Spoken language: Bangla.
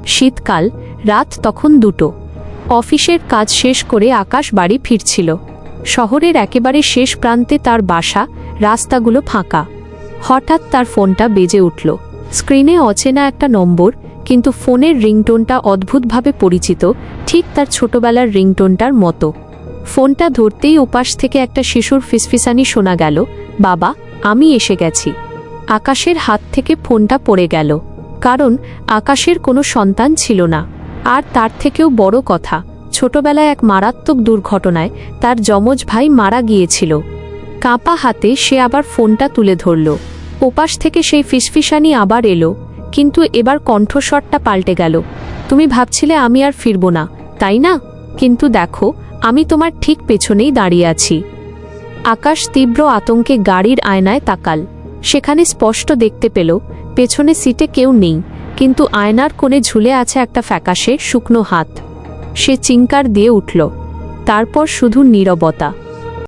শীতকাল, রাত তখন 2টো। অফিসের কাজ শেষ করে আকাশ বাড়ি ফিরছিল। শহরের একেবারে শেষ প্রান্তে তার বাসা, রাস্তাগুলো ফাঁকা। হঠাৎ তার ফোনটা বেজে উঠল। স্ক্রিনে অচেনা একটা নম্বর, কিন্তু ফোনের রিংটোনটা অদ্ভুতভাবে পরিচিত, ঠিক তার ছোটবেলার রিংটোনটার মতো। ফোনটা ধরতেই ওপাশ থেকে একটা শিশুর ফিসফিসানি শোনা গেল, বাবা, আমি এসে গেছি। আকাশের হাত থেকে ফোনটা পড়ে গেল, কারণ আকাশের কোনো সন্তান ছিল না। আর তার থেকেও বড় কথা, ছোটবেলায় এক মারাত্মক দুর্ঘটনায় তার যমজ ভাই মারা গিয়েছিল। কাঁপা হাতে সে আবার ফোনটা তুলে ধরল। ওপাশ থেকে সেই ফিসফিসানি আবার এলো, কিন্তু এবার কণ্ঠস্বরটা পাল্টে গেল। তুমি ভাবছিলে আমি আর ফিরব না, তাই না? কিন্তু দেখো, আমি তোমার ঠিক পেছনেই দাঁড়িয়ে আছি। আকাশ তীব্র আতঙ্কে গাড়ির আয়নায় তাকাল। সেখানে স্পষ্ট দেখতে পেল পেছনে সিটে কেউ নেই, কিন্তু আয়নার কোণে ঝুলে আছে একটা ফ্যাকাশে শুকনো হাত। সে চিৎকার দিয়ে উঠল। তারপর শুধু নীরবতা।